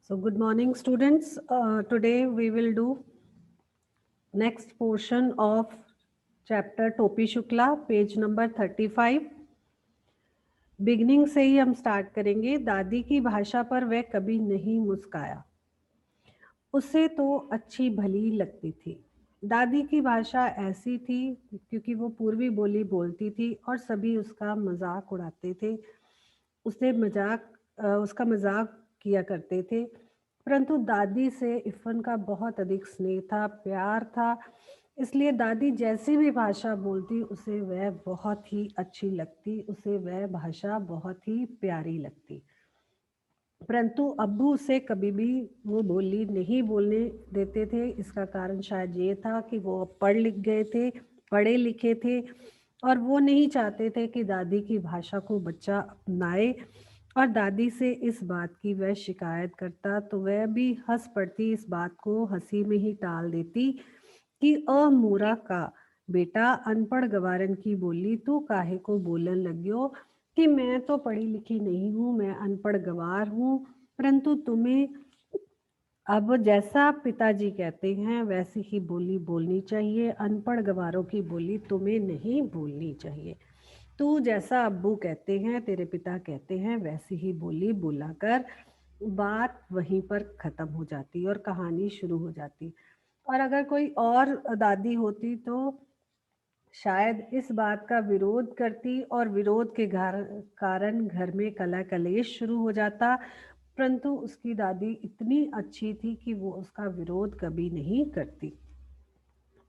So good morning, students. Today we will do next portion of chapter टोपी Shukla, page number 35। Beginning से ही हम start करेंगे। दादी की भाषा पर वह कभी नहीं मुस्काया, उसे तो अच्छी भली लगती थी। दादी की भाषा ऐसी थी क्योंकि वो पूर्वी बोली बोलती थी और सभी उसका मजाक उड़ाते थे, उसका मजाक किया करते थे। परंतु दादी से इफ़न का बहुत अधिक स्नेह था, प्यार था, इसलिए दादी जैसी भी भाषा बोलती उसे वह बहुत ही अच्छी लगती, उसे वह भाषा बहुत ही प्यारी लगती। परंतु अब्बू उसे कभी भी वो बोली नहीं बोलने देते थे। इसका कारण शायद ये था कि वो पढ़े लिखे थे और वो नहीं चाहते थे कि दादी की भाषा को बच्चा अपनाए, और दादी से इस बात की वह शिकायत करता तो वह भी हंस पड़ती, इस बात को हंसी में ही टाल देती कि मूरा का बेटा, अनपढ़ गवारन की बोली तू काहे को बोलन लग्यो, कि मैं तो पढ़ी लिखी नहीं हूँ, मैं अनपढ़ गवार हूँ, परंतु तुम्हें अब जैसा पिताजी कहते हैं वैसी ही बोली बोलनी चाहिए, अनपढ़ गवारों की बोली तुम्हें नहीं बोलनी चाहिए। तू जैसा अब्बू कहते हैं, तेरे पिता कहते हैं, वैसी ही बोली बोला कर। बात वहीं पर ख़त्म हो जाती और कहानी शुरू हो जाती। और अगर कोई और दादी होती तो शायद इस बात का विरोध करती और विरोध के कारण घर में कलह कलेश शुरू हो जाता, परंतु उसकी दादी इतनी अच्छी थी कि वो उसका विरोध कभी नहीं करती।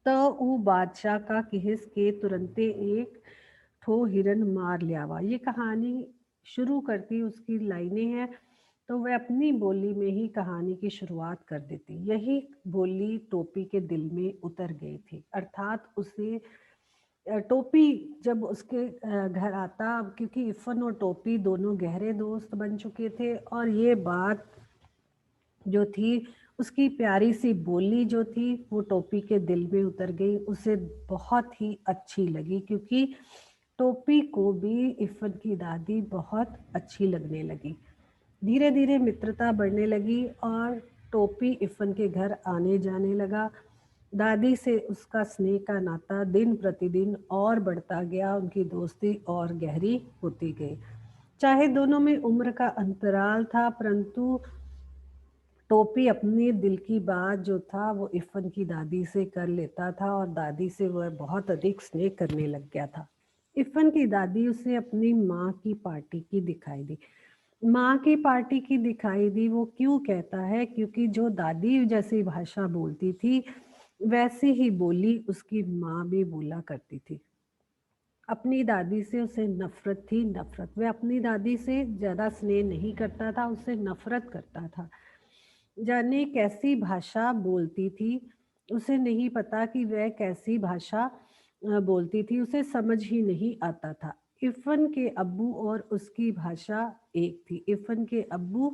तो वो बादशाह का किहिस के तुरंते एक ठो हिरन मार लियावा, ये कहानी शुरू करती, उसकी लाइनें हैं, तो वह अपनी बोली में ही कहानी की शुरुआत कर देती। यही बोली टोपी के दिल में उतर गई थी, अर्थात उसे टोपी जब उसके घर आता, क्योंकि इफ़न और टोपी दोनों गहरे दोस्त बन चुके थे, और ये बात जो थी उसकी प्यारी सी बोली जो थी वो टोपी के दिल में उतर गई, उसे बहुत ही अच्छी लगी, क्योंकि टोपी को भी इफ़न की दादी बहुत अच्छी लगने लगी। धीरे धीरे मित्रता बढ़ने लगी और टोपी इफ़न के घर आने जाने लगा। दादी से उसका स्नेह का नाता दिन प्रतिदिन और बढ़ता गया, उनकी दोस्ती और गहरी होती गई। चाहे दोनों में उम्र का अंतराल था, परंतु टोपी अपने दिल की बात जो था वो इफ़न की दादी से कर लेता था और दादी से वह बहुत अधिक स्नेह करने लग गया था। इफ़न की दादी उसे अपनी माँ की पार्टी की दिखाई दी। माँ की पार्टी की दिखाई दी, वो क्यों कहता है? क्योंकि जो दादी जैसी भाषा बोलती थी वैसी ही बोली उसकी माँ भी बोला करती थी। अपनी दादी से उसे नफ़रत थी, नफ़रत। वह अपनी दादी से ज़्यादा स्नेह नहीं करता था, उससे नफ़रत करता था। जाने कैसी भाषा बोलती थी, उसे नहीं पता कि वह कैसी भाषा बोलती थी, उसे समझ ही नहीं आता था। इफ़न के अब्बू और उसकी भाषा एक थी। इफ़न के अब्बू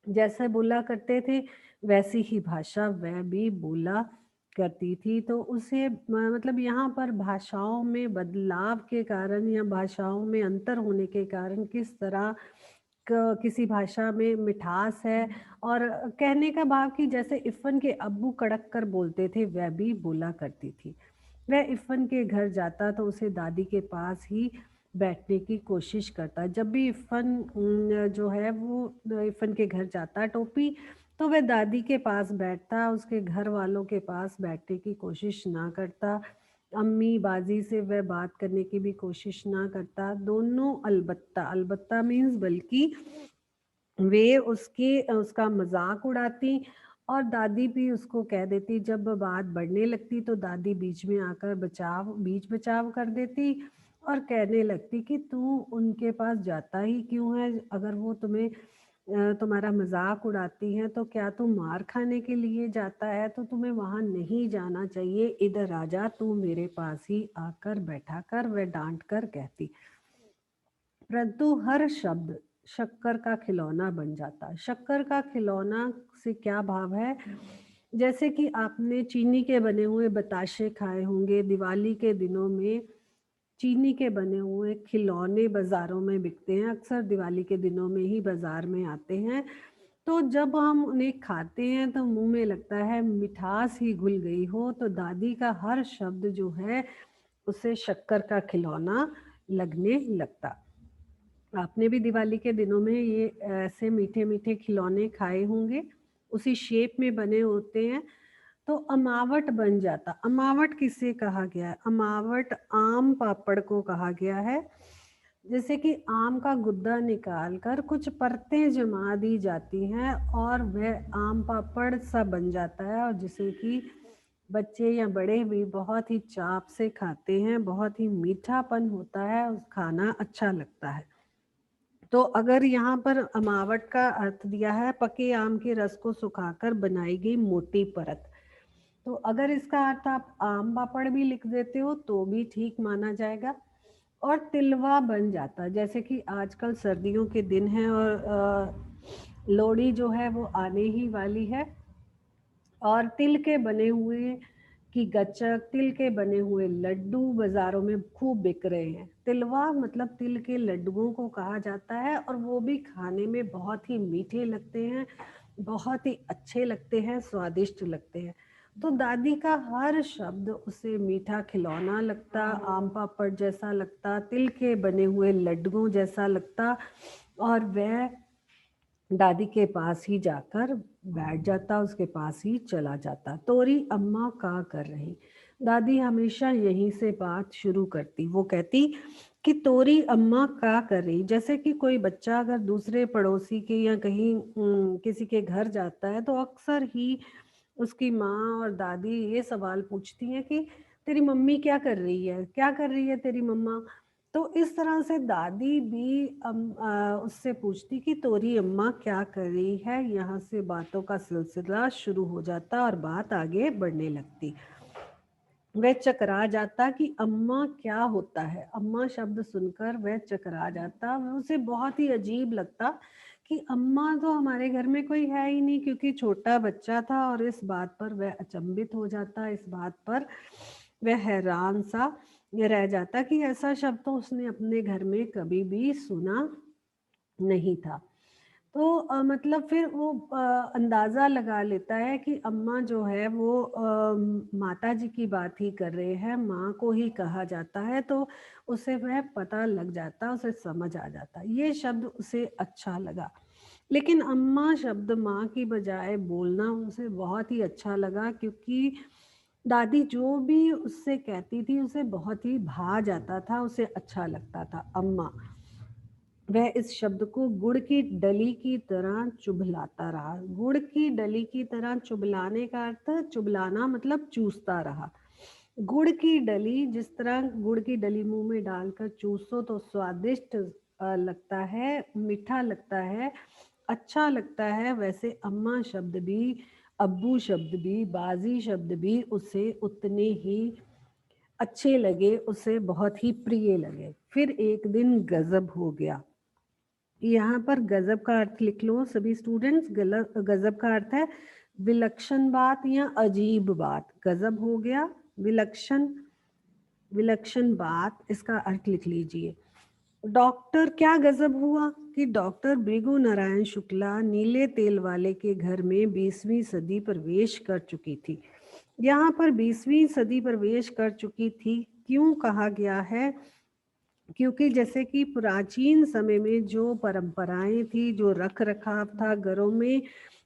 जैसे बोला करते थे वैसी ही भाषा वह भी बोला करती थी। तो उसे मतलब यहाँ पर भाषाओं में बदलाव के कारण या भाषाओं में अंतर होने के कारण किस तरह किसी भाषा में मिठास है, और कहने का भाव कि जैसे इफ़न के अब्बू कड़क कर बोलते थे वह भी बोला करती थी। वह इफ़न के घर जाता तो उसे दादी के पास ही बैठने की कोशिश करता। जब भी इफ़न जो है वो इफ़न के घर जाता टोपी, तो वह दादी के पास बैठता, उसके घर वालों के पास बैठने की कोशिश ना करता, अम्मी बाजी से वह बात करने की भी कोशिश ना करता। दोनों अलबत्ता अलबत्ता मीन्स बल्कि वे उसका मजाक उड़ाती, और दादी भी उसको कह देती, जब बात बढ़ने लगती तो दादी बीच में आकर बीच बचाव कर देती और कहने लगती कि तू उनके पास जाता ही क्यों है? अगर वो तुम्हारा मजाक उड़ाती हैं तो क्या तू मार खाने के लिए जाता है? तो तुम्हें वहां नहीं जाना चाहिए, इधर आजा, तू मेरे पास ही आकर बैठा कर, वह डांट कर कहती। परंतु हर शब्द शक्कर का खिलौना बन जाता। शक्कर का खिलौना से क्या भाव है? जैसे कि आपने चीनी के बने हुए बताशे खाए होंगे, दिवाली के दिनों में चीनी के बने हुए खिलौने बाजारों में बिकते हैं, अक्सर दिवाली के दिनों में ही बाजार में आते हैं। तो जब हम उन्हें खाते हैं तो मुँह में लगता है मिठास ही घुल गई हो, तो दादी का हर शब्द जो है उसे शक्कर का खिलौना लगने लगता। आपने भी दिवाली के दिनों में ये ऐसे मीठे-मीठे खिलौने खाए होंगे, उसी शेप में बने होते हैं, तो अमावट बन जाता। अमावट किसे कहा गया है? अमावट आम पापड़ को कहा गया है। जैसे कि आम का गुद्दा निकाल कर कुछ परतें जमा दी जाती हैं और वह आम पापड़ सा बन जाता है, और जिसे कि बच्चे या बड़े भी बहुत ही चाव से खाते हैं, बहुत ही मीठापन होता है, उस खाना अच्छा लगता है। तो अगर यहाँ पर अमावट का अर्थ दिया है पके आम के रस को सुखाकर बनाई गई मोटी परत। तो अगर इसका अर्थ आप आम पापड़ भी लिख देते हो तो भी ठीक माना जाएगा। और तिलवा बन जाता, जैसे कि आजकल सर्दियों के दिन हैं और लोहड़ी जो है वो आने ही वाली है, और तिल के बने हुए की गच्चक, तिल के बने हुए लड्डू बाज़ारों में खूब बिक रहे हैं। तिलवा मतलब तिल के लड्डुओं को कहा जाता है, और वो भी खाने में बहुत ही मीठे लगते हैं, बहुत ही अच्छे लगते हैं, स्वादिष्ट लगते हैं। तो दादी का हर शब्द उसे मीठा खिलौना लगता, आम पापड़ जैसा लगता, तिल के बने हुए लड्डुओं जैसा लगता, और वह दादी के पास ही जाकर बैठ जाता, उसके पास ही चला जाता। तोरी अम्मा का कर रही। दादी हमेशा यहीं से बात शुरू करती। वो कहती कि तोरी अम्मा का कर रही। जैसे कि कोई बच्चा अगर दूसरे पड़ोसी के या कहीं किसी के घर जाता है तो अक्सर ही उसकी माँ और दादी ये सवाल पूछती हैं कि तेरी मम्मी क्या कर रही है? क्या कर रही है तेरी मम्मा? तो इस तरह से दादी भी उससे पूछती कि तोरी अम्मा क्या कर रही है। यहाँ से बातों का सिलसिला शुरू हो जाता और बात आगे बढ़ने लगती। वह चकरा जाता कि अम्मा क्या होता है। अम्मा शब्द सुनकर वह चकरा जाता, वह उसे बहुत ही अजीब लगता कि अम्मा तो हमारे घर में कोई है ही नहीं, क्योंकि छोटा बच्चा था, और इस बात पर वह अचंभित हो जाता, इस बात पर वह हैरान सा रह जाता कि ऐसा शब्द तो उसने अपने घर में कभी भी सुना नहीं था। तो मतलब फिर वो अंदाज़ा लगा लेता है कि अम्मा जो है वो माताजी की बात ही कर रहे हैं, माँ को ही कहा जाता है, तो उसे वह पता लग जाता, उसे समझ आ जाता। ये शब्द उसे अच्छा लगा। लेकिन अम्मा शब्द माँ की बजाय बोलना उसे बहुत ही अच्छा लगा, क्योंकि दादी जो भी उससे कहती थी उसे बहुत ही भा जाता था, उसे अच्छा लगता था अम्मा। वह इस शब्द को गुड़ की डली की तरह चुभलाता रहा। गुड़ की डली की तरह चुभलाने का अर्थ, चुभलाना मतलब चूसता रहा। गुड़ की डली, जिस तरह गुड़ की डली मुंह में डालकर चूसो तो स्वादिष्ट लगता है, मीठा लगता है, अच्छा लगता है, वैसे अम्मा शब्द भी, अब्बू शब्द भी, बाजी शब्द भी उसे उतने ही अच्छे लगे, उसे बहुत ही प्रिय लगे। फिर एक दिन गजब हो गया। यहाँ पर गजब का अर्थ लिख लो सभी स्टूडेंट्स। गजब का अर्थ है विलक्षण बात या अजीब बात। गजब हो गया, विलक्षण, विलक्षण बात, इसका अर्थ लिख लीजिए। डॉक्टर, क्या गजब हुआ कि डॉक्टर भृगु नारायण शुक्ला नीले तेल वाले के घर में 20वीं सदी प्रवेश कर चुकी थी। यहाँ पर 20वीं सदी प्रवेश कर चुकी थी क्यों कहा गया है? क्योंकि जैसे कि प्राचीन समय में जो परंपराएं थी, जो रख रखाव था घरों में,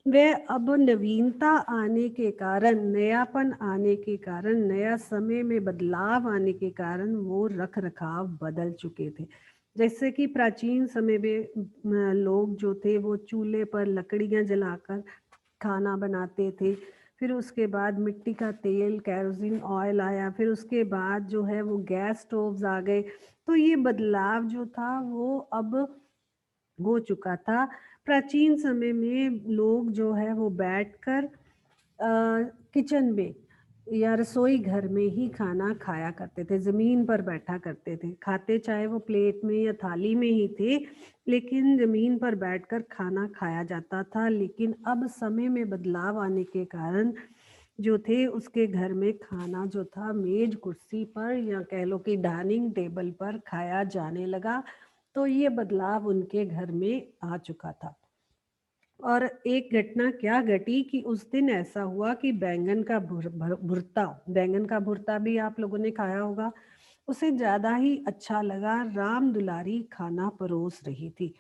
वह अब नवीनता आने के कारण, नयापन आने के कारण, नया समय में बदलाव आने के कारण वो रख रखाव बदल चुके थे। जैसे कि प्राचीन समय में लोग जो थे वो चूल्हे पर लकड़ियां जलाकर खाना बनाते थे। फिर उसके बाद मिट्टी का तेल, केरोसिन ऑयल आया, फिर उसके बाद जो है वो गैस स्टोव्स आ गए। तो ये बदलाव जो था वो अब हो चुका था। प्राचीन समय में लोग जो है वो बैठकर किचन में या रसोई घर में ही खाना खाया करते थे, ज़मीन पर बैठा करते थे। खाते चाहे वो प्लेट में या थाली में ही थे, लेकिन ज़मीन पर बैठकर खाना खाया जाता था। लेकिन अब समय में बदलाव आने के कारण जो थे उसके घर में खाना जो था मेज कुर्सी पर या कह लो कि डाइनिंग टेबल पर खाया जाने लगा। तो ये बदलाव उनके घर में आ चुका था। और एक घटना क्या घटी कि उस दिन ऐसा हुआ कि बैंगन का भुर्ता भी आप लोगों ने खाया होगा, उसे ज़्यादा ही अच्छा लगा। राम दुलारी खाना परोस रही थी।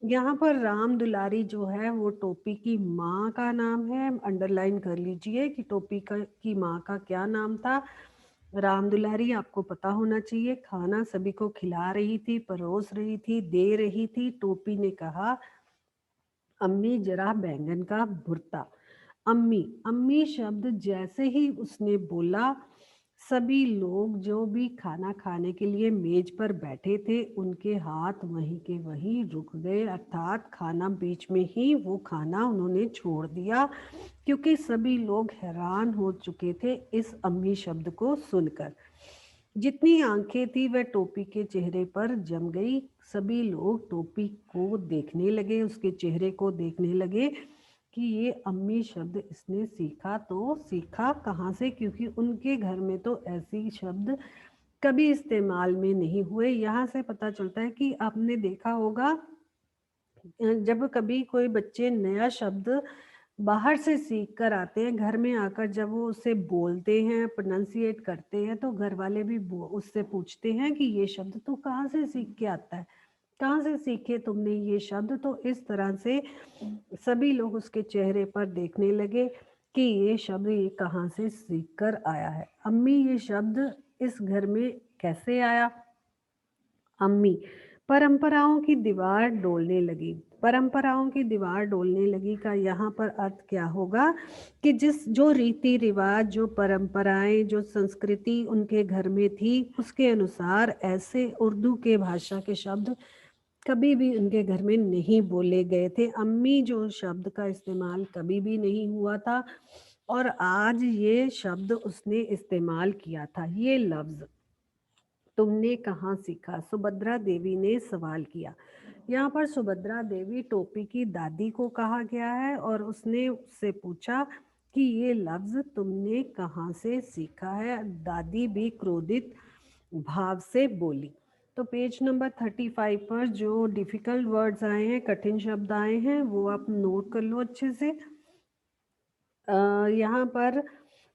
यहाँ पर राम दुलारी जो है वो टोपी की माँ का नाम है। अंडरलाइन कर लीजिए कि टोपी का की माँ का क्या नाम था। राम दुलारी आपको पता होना चाहिए। खाना सभी को खिला रही थी, परोस रही थी, दे रही थी। टोपी ने कहा, अम्मी जरा बैंगन का भुर्ता। अम्मी अम्मी शब्द जैसे ही उसने बोला, सभी लोग जो भी खाना खाने के लिए मेज पर बैठे थे उनके हाथ वहीं के वहीं रुक गए, अर्थात खाना बीच में ही वो खाना उन्होंने छोड़ दिया, क्योंकि सभी लोग हैरान हो चुके थे इस अम्मी शब्द को सुनकर। जितनी आंखें थी वह टोपी के चेहरे पर जम गई। सभी लोग टोपी को देखने लगे, उसके चेहरे को देखने लगे कि ये अम्मी शब्द इसने सीखा तो सीखा कहाँ से, क्योंकि उनके घर में तो ऐसी शब्द कभी इस्तेमाल में नहीं हुए। यहाँ से पता चलता है कि आपने देखा होगा, जब कभी कोई बच्चे नया शब्द बाहर से सीख कर आते हैं, घर में आकर जब वो उसे बोलते हैं, प्रोनाउंसिएट करते हैं, तो घर वाले भी उससे पूछते हैं कि ये शब्द तो कहाँ से सीख के आता है, कहाँ से सीखे तुमने ये शब्द। तो इस तरह से सभी लोग उसके चेहरे पर देखने लगे कि ये शब्द ये कहाँ से सीख कर आया है। अम्मी ये शब्द इस घर में कैसे आया। अम्मी परंपराओं की दीवार डोलने लगी। परंपराओं की दीवार डोलने लगी का यहाँ पर अर्थ क्या होगा कि जिस जो रीति रिवाज, जो परंपराएं, जो संस्कृति उनके घर में थी, उसके अनुसार ऐसे उर्दू के भाषा के शब्द कभी भी उनके घर में नहीं बोले गए थे। अम्मी जो शब्द का इस्तेमाल कभी भी नहीं हुआ था, और आज ये शब्द उसने इस्तेमाल किया था। ये लफ्ज तुमने कहाँ सीखा, सुभद्रा देवी ने सवाल किया। यहाँ पर सुभद्रा देवी टोपी की दादी को कहा गया है और उसने उससे पूछा कि ये लफ्ज तुमने कहाँ से सीखा है। दादी भी क्रोधित भाव से बोली। तो पेज नंबर 35 पर जो डिफिकल्ट वर्ड्स आए हैं, कठिन शब्द आए हैं, वो आप नोट कर लो अच्छे से। यहाँ पर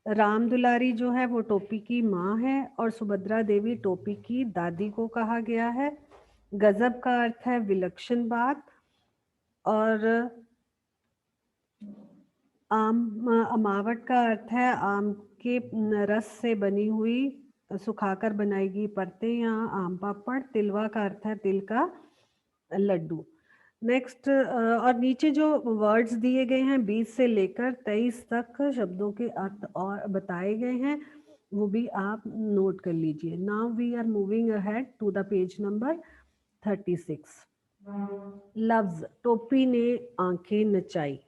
राम दुलारी जो है वो टोपी की माँ है और सुभद्रा देवी टोपी की दादी को कहा गया है। गजब का अर्थ है विलक्षण बात, और अमावट का अर्थ है आम के रस से बनी हुई सुखाकर बनाएगी परतें या आम पापड़। तिलवा का अर्थ है तिल का लड्डू। नेक्स्ट, और नीचे जो वर्ड्स दिए गए हैं 20 से लेकर 23 तक शब्दों के अर्थ और बताए गए हैं, वो भी आप नोट कर लीजिए। Now we are moving ahead to the page number 36। लफ्ज टोपी ने आंखें नचाई।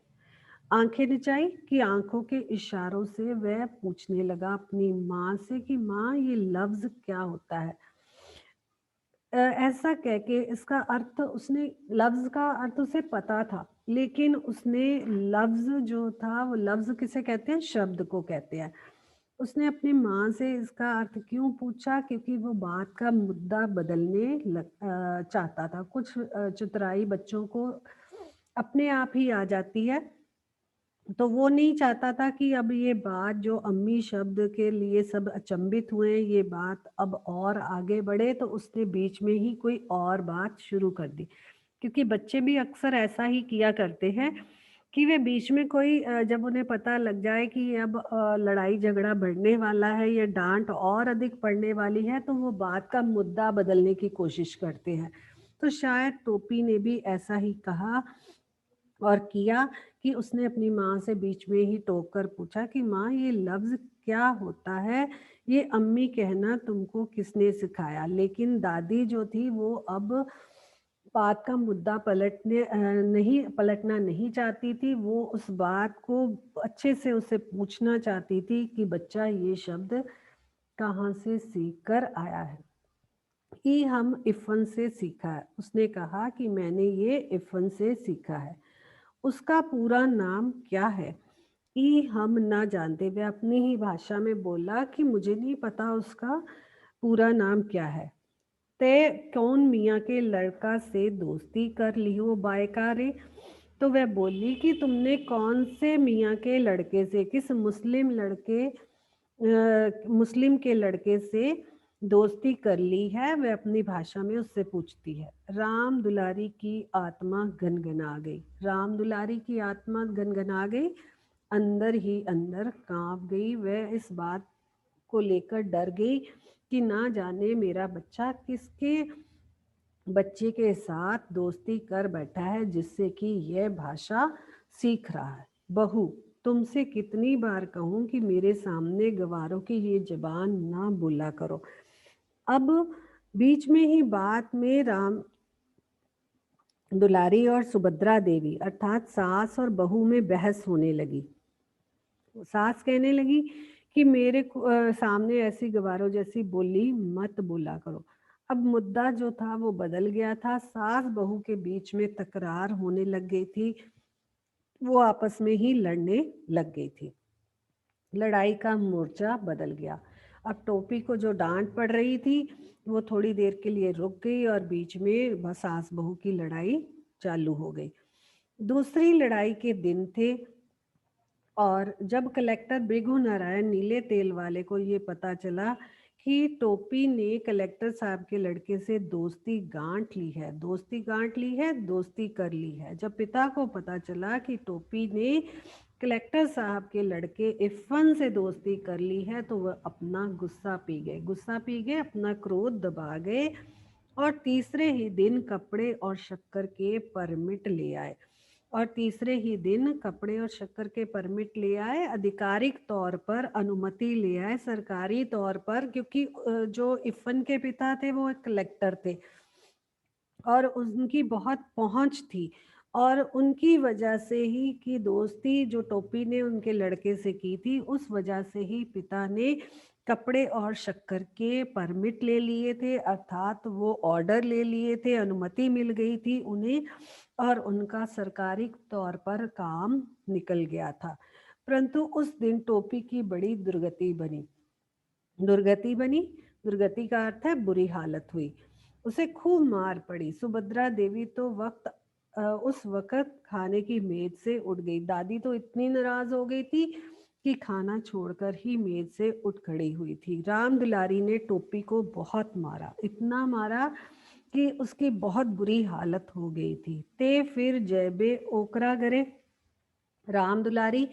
आंखें नचाई कि आंखों के इशारों से वह पूछने लगा अपनी माँ से कि माँ ये लफ्ज क्या होता है। ऐसा कह के इसका अर्थ उसने, लफ्ज का अर्थ उसे पता था, लेकिन उसने लफ्ज जो था वो लफ्ज किसे कहते हैं, शब्द को कहते हैं। उसने अपनी माँ से इसका अर्थ क्यों पूछा, क्योंकि वो बात का मुद्दा बदलने चाहता था। कुछ चतुराई बच्चों को अपने आप ही आ जाती है, तो वो नहीं चाहता था कि अब ये बात जो अम्मी शब्द के लिए सब अचंभित हुए, ये बात अब और आगे बढ़े, तो उसने बीच में ही कोई और बात शुरू कर दी। क्योंकि बच्चे भी अक्सर ऐसा ही किया करते हैं कि वे बीच में कोई जब उन्हें पता लग जाए कि अब लड़ाई झगड़ा बढ़ने वाला है या डांट और अधिक पड़ने वाली है, तो वो बात का मुद्दा बदलने की कोशिश करते हैं। तो शायद टोपी ने भी ऐसा ही कहा और किया कि उसने अपनी माँ से बीच में ही टोक कर पूछा कि माँ ये लफ्ज़ क्या होता है, ये अम्मी कहना तुमको किसने सिखाया। लेकिन दादी जो थी वो अब बात का मुद्दा पलटना नहीं चाहती थी। वो उस बात को अच्छे से उसे पूछना चाहती थी कि बच्चा ये शब्द कहाँ से सीख कर आया है। ई हम इफ़न से सीखा है। उसने कहा कि मैंने ये इफ़न से सीखा है। उसका पूरा नाम क्या है। ई हम ना जानते, वह अपनी ही भाषा में बोला कि मुझे नहीं पता उसका पूरा नाम क्या है। ते कौन मियाँ के लड़का से दोस्ती कर लियो बायकारे। तो वह बोली कि तुमने कौन से मियाँ के लड़के से, किस मुस्लिम के लड़के से दोस्ती कर ली है। वह अपनी भाषा में उससे पूछती है। राम दुलारी की आत्मा गनगना गई। राम दुलारी की आत्मा गनगना गई, अंदर ही अंदर कांप गई। वह इस बात को लेकर डर गई कि ना जाने मेरा बच्चा किसके बच्चे के साथ दोस्ती कर बैठा है, जिससे कि यह भाषा सीख रहा है। बहू, तुमसे कितनी बार कहूं कि मेरे सामने गवारों की ये जबान ना बोला करो। अब बीच में ही बात में राम दुलारी और सुभद्रा देवी अर्थात सास और बहू में बहस होने लगी। सास कहने लगी कि मेरे सामने ऐसी गवारों जैसी बोली मत बोला करो। अब मुद्दा जो था वो बदल गया था। सास बहू के बीच में तकरार होने लग गई थी। वो आपस में ही लड़ने लग गई थी। लड़ाई का मोर्चा बदल गया। अब टोपी को जो डांट पड़ रही थी वो थोड़ी देर के लिए रुक गई और बीच में सास बहू की लड़ाई चालू हो गई। दूसरी लड़ाई के दिन थे और जब कलेक्टर भृगु नारायण नीले तेल वाले को ये पता चला कि टोपी ने कलेक्टर साहब के लड़के से दोस्ती गांठ ली है, दोस्ती कर ली है। जब पिता को पता चला कि टोपी ने कलेक्टर साहब के लड़के इरफान से दोस्ती कर ली है, तो वह अपना गुस्सा पी गए, अपना क्रोध दबा गए और तीसरे ही दिन कपड़े और शक्कर के परमिट ले आए। ले आए, आधिकारिक तौर पर अनुमति ले आए, सरकारी तौर पर, क्योंकि जो इरफान के पिता थे वो एक कलेक्टर थे और उनकी बहुत पहुंच थी और उनकी वजह से ही कि दोस्ती जो टोपी ने उनके लड़के से की थी, उस वजह से ही पिता ने कपड़े और शक्कर के परमिट ले लिए थे, अर्थात वो ऑर्डर ले लिए थे, अनुमति मिल गई थी उन्हें और उनका सरकारी तौर पर काम निकल गया था। परंतु उस दिन टोपी की बड़ी दुर्गति बनी। दुर्गति का अर्थ है बुरी हालत हुई। उसे खूब मार पड़ी। सुभद्रा देवी तो उस वक्त खाने की मेज से उठ गई। दादी तो इतनी नाराज हो गई थी कि खाना छोड़कर ही मेज से उठ खड़ी हुई थी। राम दुलारी ने टोपी को बहुत मारा, इतना मारा कि उसकी बहुत बुरी हालत हो गई थी। ते फिर जैबे ओकरा करे। राम दुलारी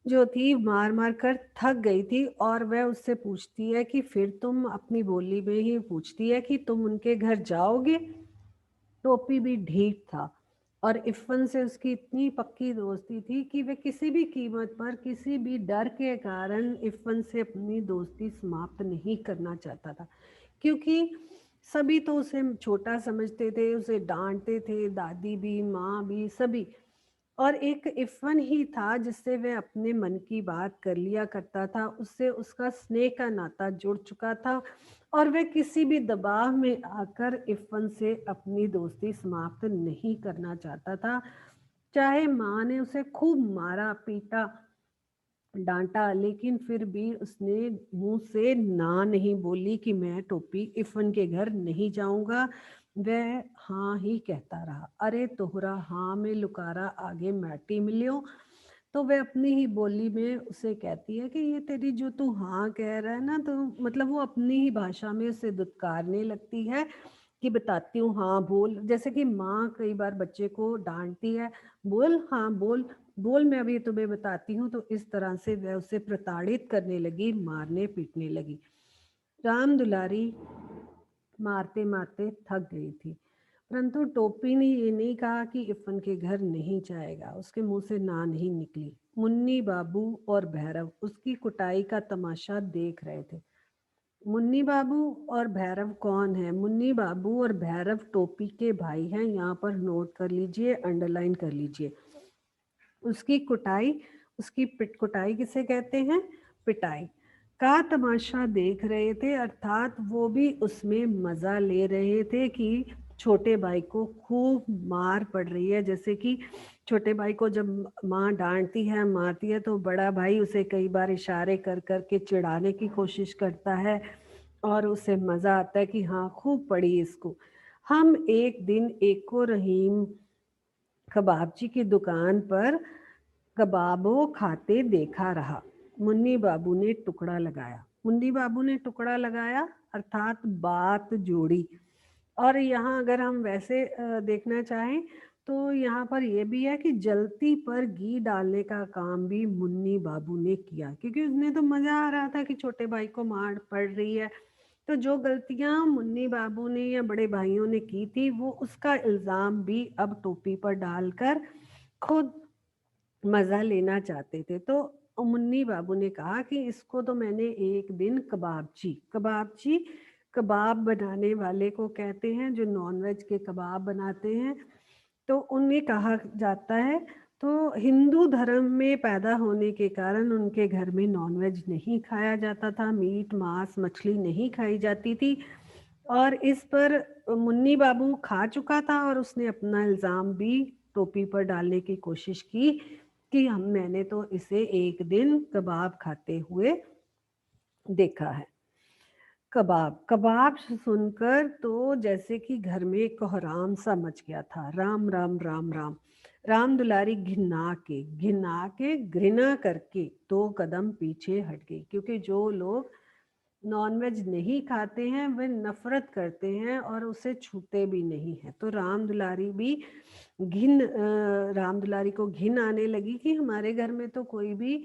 जो थी मार मार कर थक गई थी और वह उससे पूछती है कि फिर तुम अपनी बोली में ही पूछती है कि तुम उनके घर जाओगे। टोपी भी ढीठ था और इरफान से उसकी इतनी पक्की दोस्ती थी कि वह किसी भी कीमत पर, किसी भी डर के कारण इरफान से अपनी दोस्ती समाप्त नहीं करना चाहता था, क्योंकि सभी तो उसे छोटा समझते थे, उसे डांटते थे, दादी भी, माँ भी, सभी। और एक इरफान ही था जिससे वह अपने मन की बात कर लिया करता था। उससे उसका स्नेह का नाता जुड़ चुका था और वह किसी भी दबाव में आकर इरफान से अपनी दोस्ती समाप्त नहीं करना चाहता था। चाहे माँ ने उसे खूब मारा पीटा डांटा, लेकिन फिर भी उसने मुंह से ना नहीं बोली कि मैं टोपी इरफान के घर नहीं जाऊंगा। वह हाँ ही कहता रहा। अरे तोहरा हाँ में लुकारा आगे मैटी मिलियो। तो वह अपनी ही बोली में उसे कहती है कि ये तेरी जो तू हाँ कह रहा है ना, तो मतलब वो अपनी ही भाषा में उसे दुत्कारने लगती है कि बताती हूँ, हाँ बोल। जैसे कि माँ कई बार बच्चे को डांटती है, बोल, हाँ बोल, बोल, मैं अभी तुम्हें बताती हूँ। तो इस तरह से वह उसे प्रताड़ित करने लगी, मारने पीटने लगी। राम दुलारी मारते मारते थक गई थी, परंतु टोपी ने ये नहीं कहा कि इरफान के घर नहीं जाएगा। उसके मुंह से ना नहीं निकली। मुन्नी बाबू और भैरव उसकी कुटाई का तमाशा देख रहे थे। मुन्नी बाबू और भैरव कौन है? मुन्नी बाबू और भैरव टोपी के भाई हैं। यहाँ पर नोट कर लीजिए, अंडरलाइन कर लीजिए। उसकी कुटाई, कुटाई किसे कहते हैं? पिटाई का तमाशा देख रहे थे, अर्थात वो भी उसमें मजा ले रहे थे कि छोटे भाई को खूब मार पड़ रही है। जैसे कि छोटे भाई को जब माँ डांटती है, मारती है, तो बड़ा भाई उसे कई बार इशारे कर कर के चिढ़ाने की कोशिश करता है और उसे मजा आता है कि हाँ खूब पड़ी इसको। हम एक दिन एको रहीम कबाबची की दुकान पर कबाबों खाते देखा रहा। मुन्नी बाबू ने टुकड़ा लगाया। मुन्नी बाबू ने टुकड़ा लगाया अर्थात बात जोड़ी। और यहाँ अगर हम वैसे देखना चाहें तो यहाँ पर ये भी है कि जलती पर घी डालने का काम भी मुन्नी बाबू ने किया, क्योंकि उसने तो मजा आ रहा था कि छोटे भाई को मार पड़ रही है। तो जो गलतियां मुन्नी बाबू ने या बड़े भाइयों ने की थी वो उसका इल्जाम भी अब टोपी पर डालकर खुद मजा लेना चाहते थे। तो मुन्नी बाबू ने कहा कि इसको तो मैंने एक दिन कबाबची कबाबची कबाब बनाने वाले को कहते हैं, जो नॉनवेज के कबाब बनाते हैं, तो उन्हें कहा जाता है। तो हिंदू धर्म में पैदा होने के कारण उनके घर में नॉनवेज नहीं खाया जाता था, मीट मांस मछली नहीं खाई जाती थी। और इस पर मुन्नी बाबू खा चुका था और उसने अपना इल्ज़ाम भी टोपी पर डालने की कोशिश की कि मैंने तो इसे एक दिन कबाब खाते हुए देखा है। कबाब कबाब सुनकर तो जैसे कि घर में कोहराम सा मच गया था। राम राम राम राम। राम दुलारी घिना के घृणा करके 2 कदम पीछे हट गई, क्योंकि जो लोग नॉनवेज नहीं खाते हैं वे नफरत करते हैं और उसे छूते भी नहीं है। तो राम दुलारी को घिन आने लगी कि हमारे घर में तो कोई भी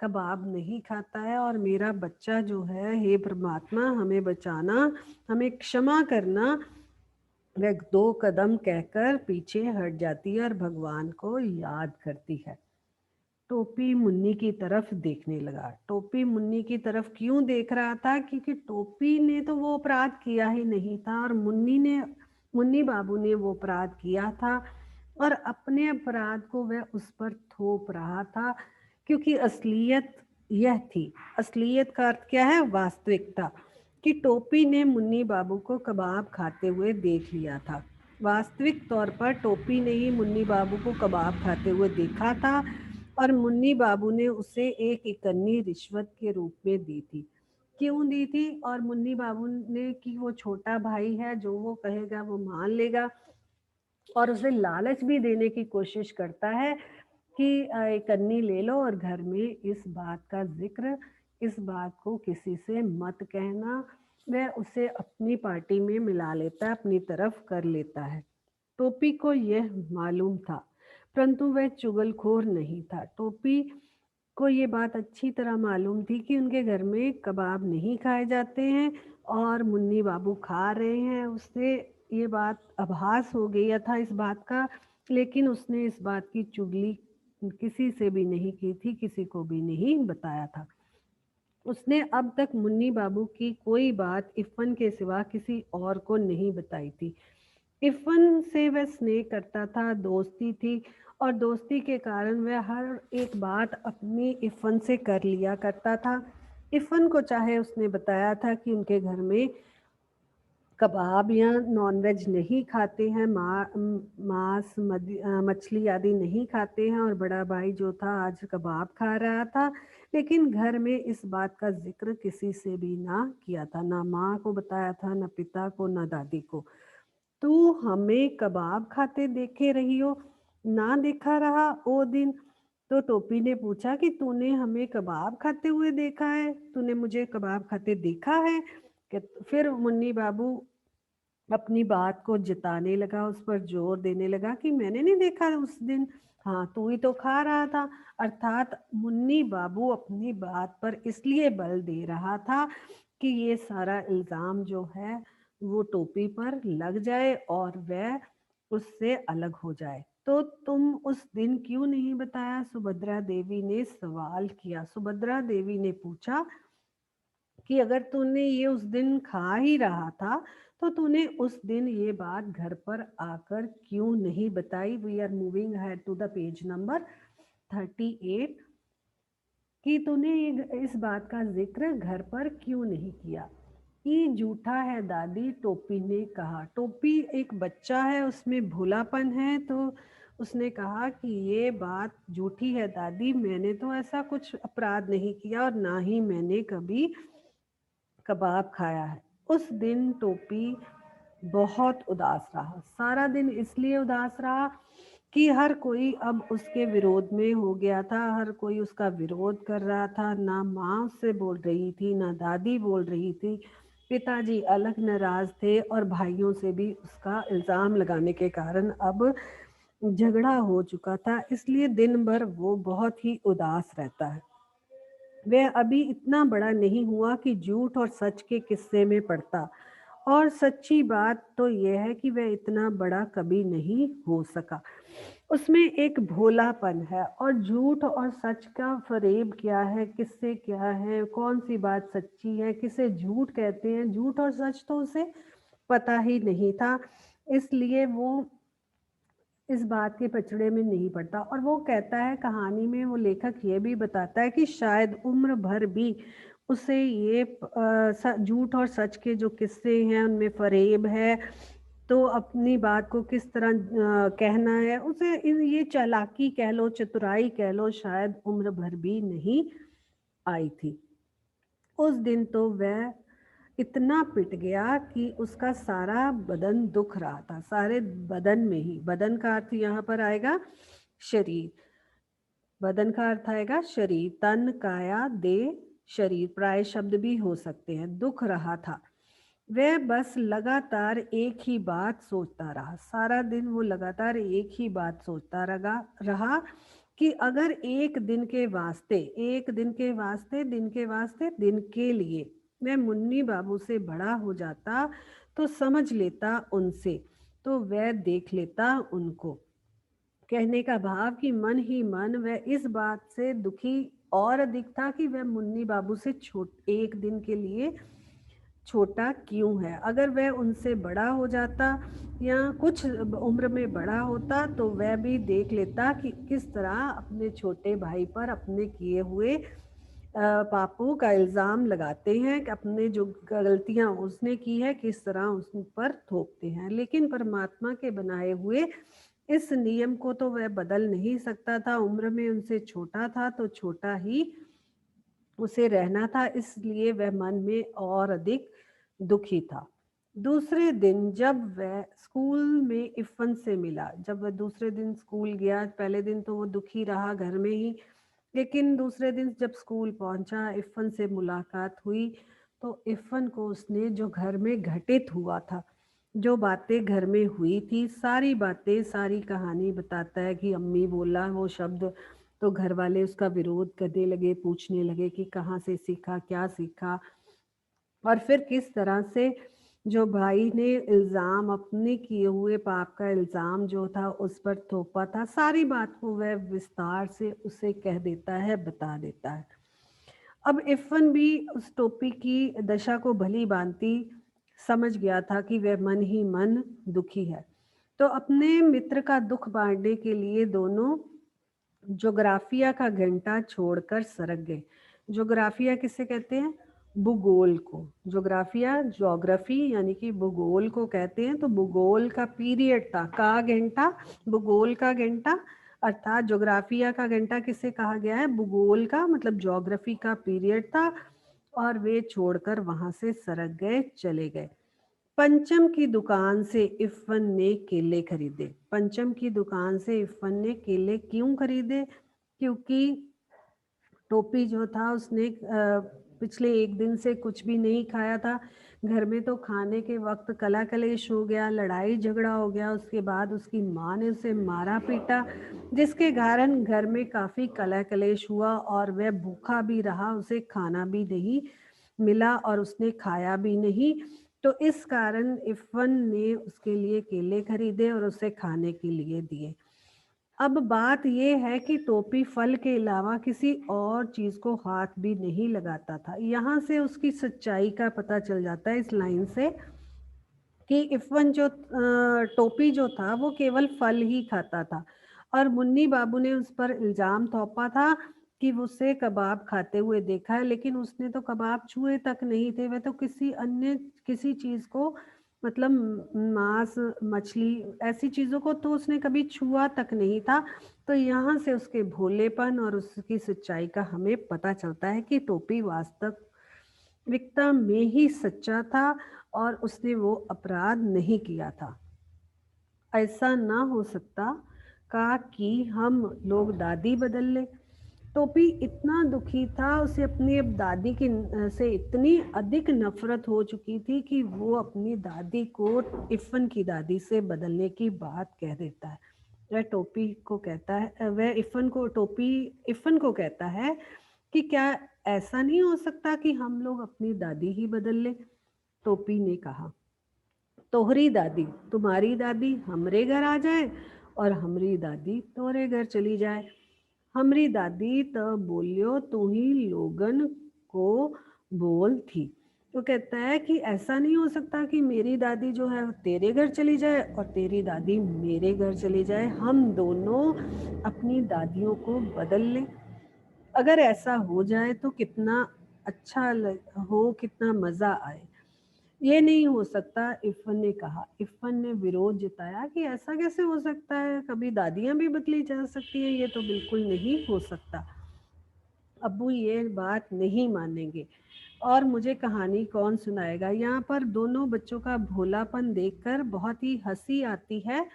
कबाब नहीं खाता है, और मेरा बच्चा जो है, हे परमात्मा हमें बचाना, हमें क्षमा करना। वह 2 कदम कहकर पीछे हट जाती है और भगवान को याद करती है। टोपी मुन्नी की तरफ देखने लगा। टोपी मुन्नी की तरफ क्यों देख रहा था? क्योंकि टोपी ने तो वो अपराध किया ही नहीं था और मुन्नी बाबू ने वो अपराध किया था, और अपने अपराध को वह उस पर थोप रहा था। क्योंकि असलियत यह थी। असलियत का अर्थ क्या है? वास्तविकता। कि टोपी ने मुन्नी बाबू को कबाब खाते हुए देख लिया था। वास्तविक तौर पर टोपी ने ही मुन्नी बाबू को कबाब खाते हुए देखा था, और मुन्नी बाबू ने उसे एक इकन्नी रिश्वत के रूप में दी थी। क्यों दी थी? और मुन्नी बाबू ने कि वो छोटा भाई है, जो वो कहेगा वो मान लेगा, और उसे लालच भी देने की कोशिश करता है कि इकन्नी ले लो और घर में इस बात को किसी से मत कहना। वह उसे अपनी पार्टी में मिला लेता है, अपनी तरफ कर लेता है। टोपी को यह मालूम था, परंतु वह चुगलखोर नहीं था। टोपी को ये बात अच्छी तरह मालूम थी कि उनके घर में कबाब नहीं खाए जाते हैं और मुन्नी बाबू खा रहे हैं। उससे ये बात आभास हो गया था इस बात का, लेकिन उसने इस बात की चुगली किसी से भी नहीं की थी, किसी को भी नहीं बताया था। उसने अब तक मुन्नी बाबू की कोई बात इफ़न के सिवा किसी और को नहीं बताई थी। इफ़न से वह स्नेह करता था, दोस्ती थी, और दोस्ती के कारण वह हर एक बात अपनी इफ़न से कर लिया करता था। इफ़न को चाहे उसने बताया था कि उनके घर में कबाब या नॉनवेज नहीं खाते हैं, मांस मछली आदि नहीं खाते हैं, और बड़ा भाई जो था आज कबाब खा रहा था, लेकिन घर में इस बात का जिक्र किसी से भी ना किया था, ना माँ को बताया था, ना पिता को, ना दादी को। तू हमें कबाब खाते देखे रही हो, ना देखा रहा ओ दिन? तो टोपी ने पूछा कि तूने हमें कबाब खाते हुए देखा है? तूने मुझे कबाब खाते देखा है? फिर मुन्नी बाबू अपनी बात को जताने लगा, उस पर जोर देने लगा कि मैंने नहीं देखा उस दिन। हाँ, तू ही तो खा रहा था। अर्थात मुन्नी बाबू अपनी बात पर इसलिए बल दे रहा था कि ये सारा इल्ज़ाम जो है वो टोपी पर लग जाए और वह उससे अलग हो जाए। तो तुम उस दिन क्यों नहीं बताया? सुभद्रा देवी ने सवाल किया। सुभद्रा देवी ने पूछा कि अगर तूने ये उस दिन खा ही रहा था तो तूने उस दिन ये बात घर पर आकर क्यों नहीं बताई? We are moving ahead to the page number 38। कि तूने इस बात का जिक्र घर पर क्यों नहीं किया? ये झूठा है दादी, टोपी ने कहा। टोपी एक बच्चा है, उसमें भोलापन है, तो उसने कहा कि ये बात झूठी है दादी, मैंने तो ऐसा कुछ अपराध नहीं किया और ना ही मैंने कभी कबाब खाया है। उस दिन टोपी बहुत उदास रहा। सारा दिन इसलिए उदास रहा कि हर कोई अब उसके विरोध में हो गया था, हर कोई उसका विरोध कर रहा था। ना माँ उससे बोल रही थी, ना दादी बोल रही थी। पिताजी अलग नाराज थे और भाइयों से भी उसका इल्ज़ाम लगाने के कारण अब झगड़ा हो चुका था, इसलिए दिन भर वो बहुत ही उदास रहता है। वह अभी इतना बड़ा नहीं हुआ कि झूठ और सच के किस्से में पड़ता, और सच्ची बात तो यह है कि वह इतना बड़ा कभी नहीं हो सका। उसमें एक भोलापन है, और झूठ और सच का फ़रेब क्या है, किससे क्या है, कौन-सी बात सच्ची है, किसे झूठ कहते हैं, झूठ और सच तो उसे पता ही नहीं था। इसलिए वो इस बात के पचड़े में नहीं पड़ता, और वो कहता है, कहानी में वो लेखक ये भी बताता है कि शायद उम्र भर भी उसे ये झूठ और सच के जो किस्से हैं उनमें फ़रेब है, तो अपनी बात को किस तरह कहना है, उसे ये चालाकी कह लो, चतुराई कह लो, शायद उम्र भर भी नहीं आई थी। उस दिन तो वह इतना पिट गया कि उसका सारा बदन दुख रहा था, सारे बदन में ही। बदन का अर्थ यहाँ पर आएगा शरीर। बदन का अर्थ आएगा शरीर, तन, काया, देह, शरीर, प्राय शब्द भी हो सकते हैं। दुख रहा था। वह बस लगातार एक ही बात सोचता रहा। सारा दिन वो लगातार एक ही बात सोचता रहा कि अगर एक दिन के वास्ते, एक दिन के वास्ते, दिन के वास्ते, दिन के लिए मैं मुन्नी बाबू से बड़ा हो जाता, तो समझ लेता उनसे, तो वह देख लेता उनको। कहने का भाव कि मन ही मन वह इस बात से दुखी और अधिक था कि वह मुन्नी बाबू से एक दिन के लिए छोटा क्यों है। अगर वह उनसे बड़ा हो जाता या कुछ उम्र में बड़ा होता, तो वह भी देख लेता कि किस तरह अपने छोटे भाई पर अपने किए हुए पापों का इल्ज़ाम लगाते हैं, कि अपने जो गलतियां उसने की है किस तरह उस पर थोपते हैं। लेकिन परमात्मा के बनाए हुए इस नियम को तो वह बदल नहीं सकता था। उम्र में उनसे छोटा था तो छोटा ही उसे रहना था, इसलिए वह मन में और अधिक दुखी था। दूसरे दिन जब वह स्कूल में इफ़न से मिला, जब वह दूसरे दिन स्कूल गया, पहले दिन तो वो दुखी रहा घर में ही, लेकिन दूसरे दिन जब स्कूल पहुंचा, इफ़न से मुलाकात हुई, तो इफ़न को उसने जो घर में घटित हुआ था, जो बातें घर में हुई थी, सारी बातें, सारी कहानी बताता है कि अम्मी बोला वो शब्द, तो घर वाले उसका विरोध करने लगे, पूछने लगे कि कहाँ से सीखा, क्या सीखा, और फिर किस तरह से जो भाई ने इल्ज़ाम, अपने किए हुए पाप का इल्ज़ाम जो था उस पर थोपा था, सारी बात को वह विस्तार से उसे कह देता है, बता देता है। अब इफ़न भी उस टोपी की दशा को भली भांति समझ गया था कि वह मन ही मन दुखी है। तो अपने मित्र का दुख बांटने के लिए दोनों ज्योग्राफिया का घंटा छोड़कर सरक गए। ज्योग्राफिया किसे कहते हैं? भूगोल को। ज्योग्राफिया, ज्योग्राफी यानी कि भूगोल को कहते हैं। तो भूगोल का पीरियड था, का घंटा, भूगोल का घंटा, अर्थात ज्योग्राफिया का घंटा किसे कहा गया है? भूगोल का, मतलब ज्योग्राफी का पीरियड था, और वे छोड़कर वहां से सरक गए, चले गए। पंचम की दुकान से इफ़न ने केले खरीदे। पंचम की दुकान से इफ़न ने केले क्यों खरीदे? क्योंकि टोपी जो था उसने पिछले एक दिन से कुछ भी नहीं खाया था। घर में तो खाने के वक्त कला कलेश हो गया, लड़ाई झगड़ा हो गया, उसके बाद उसकी माँ ने उसे मारा पीटा, जिसके कारण घर में काफ़ी कला कलेश हुआ, और वह भूखा भी रहा, उसे खाना भी नहीं मिला और उसने खाया भी नहीं। तो इस कारण इफ़न ने उसके लिए केले खरीदे और उसे खाने के लिए दिए। अब बात ये है कि टोपी फल के अलावा किसी और चीज़ को हाथ भी नहीं लगाता था। यहाँ से उसकी सच्चाई का पता चल जाता है इस लाइन से, कि इफ़न जो टोपी जो था वो केवल फल ही खाता था, और मुन्नी बाबू ने उस पर इल्ज़ाम थोपा था कि वो उसे कबाब खाते हुए देखा है, लेकिन उसने तो कबाब छुए तक नहीं थे। वह तो किसी अन्य किसी चीज़ को, मतलब मांस, मछली, ऐसी चीज़ों को तो उसने कभी छुआ तक नहीं था। तो यहाँ से उसके भोलेपन और उसकी सच्चाई का हमें पता चलता है कि टोपी वास्तविकता में ही सच्चा था, और उसने वो अपराध नहीं किया था। ऐसा ना हो सकता का कि हम लोग दादी बदल लें। टोपी इतना दुखी था, उसे अपनी अब दादी की से इतनी अधिक नफरत हो चुकी थी कि वो अपनी दादी को इफ़न की दादी से बदलने की बात कह देता है। वह टोपी को कहता है, वह इफ़न को कहता है कि क्या ऐसा नहीं हो सकता कि हम लोग अपनी दादी ही बदल लें? टोपी ने कहा, तोहरी दादी, तुम्हारी दादी हमरे घर आ जाए और हमरी दादी तोरे घर चली जाए। हमरी दादी त बोलियो तू ही लोगन को बोल थी। तो कहता है कि ऐसा नहीं हो सकता कि मेरी दादी जो है तेरे घर चली जाए और तेरी दादी मेरे घर चली जाए, हम दोनों अपनी दादियों को बदल लें। अगर ऐसा हो जाए तो कितना अच्छा हो, कितना मज़ा आए। ये नहीं हो सकता, इफ़न ने कहा। इफ़न ने विरोध जताया कि ऐसा कैसे हो सकता है, कभी दादियाँ भी बदली जा सकती हैं, ये तो बिल्कुल नहीं हो सकता। अब्बू ये बात नहीं मानेंगे और मुझे कहानी कौन सुनाएगा। यहाँ पर दोनों बच्चों का भोलापन देखकर बहुत ही हंसी आती है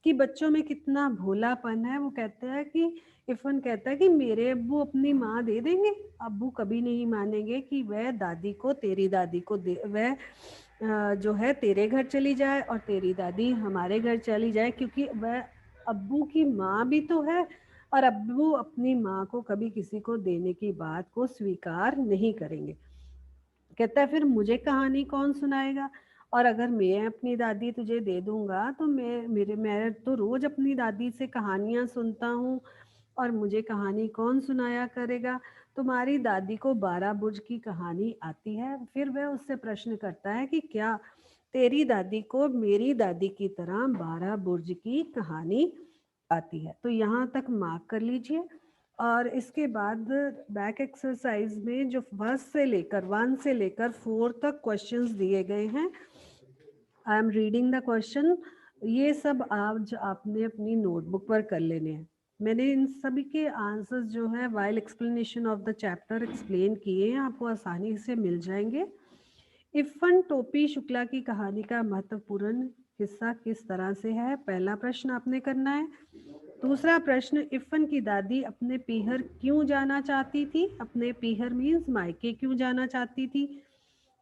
कि बच्चों में कितना भोलापन है। वो कहते हैं कि इफ़न कहता है कि मेरे अब्बू अपनी माँ दे देंगे। अब्बू कभी नहीं मानेंगे कि वह दादी को, तेरी दादी को दे, वह जो है तेरे घर चली जाए और तेरी दादी हमारे घर चली जाए, क्योंकि वह अब्बू की माँ भी तो है और अब्बू अपनी माँ को कभी किसी को देने की बात को स्वीकार नहीं करेंगे। कहता है फिर मुझे कहानी कौन सुनाएगा, और अगर मैं अपनी दादी तुझे दे दूंगा तो मैं तो रोज अपनी दादी से कहानियां सुनता हूँ और मुझे कहानी कौन सुनाया करेगा। तुम्हारी दादी को 12 बुर्ज की कहानी आती है। फिर वह उससे प्रश्न करता है कि क्या तेरी दादी को मेरी दादी की तरह 12 बुर्ज की कहानी आती है। तो यहाँ तक मार्क कर लीजिए और इसके बाद बैक एक्सरसाइज में जो फर्स्ट से लेकर 1 से लेकर 4 तक क्वेश्चंस दिए गए हैं, I am reading the question, ये सब आज आपने अपनी नोटबुक पर कर लेने हैं। मैंने इन सभी के आंसर्स जो है while explanation of the chapter explain किए हैं, आपको आसानी से मिल जाएंगे। इफ़न टोपी शुक्ला की कहानी का महत्वपूर्ण हिस्सा किस तरह से है, पहला प्रश्न आपने करना है। दूसरा प्रश्न, इफ़न की दादी अपने पीहर क्यों जाना चाहती थी, अपने पीहर मीन्स मायके क्यों जाना चाहती थी।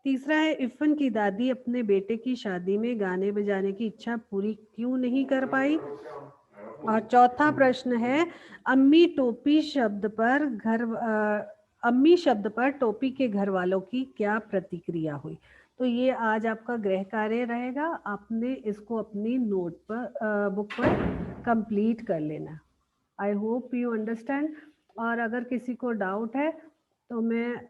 तीसरा है, इफ़न की दादी अपने बेटे की शादी में गाने बजाने की इच्छा पूरी क्यों नहीं कर पाई। और चौथा प्रश्न है, अम्मी टोपी शब्द पर अम्मी शब्द पर टोपी के घर वालों की क्या प्रतिक्रिया हुई। तो ये आज आपका गृह कार्य रहेगा, आपने इसको अपनी नोट पर बुक पर कंप्लीट कर लेना। I hope you understand. और अगर किसी को डाउट है तो मैं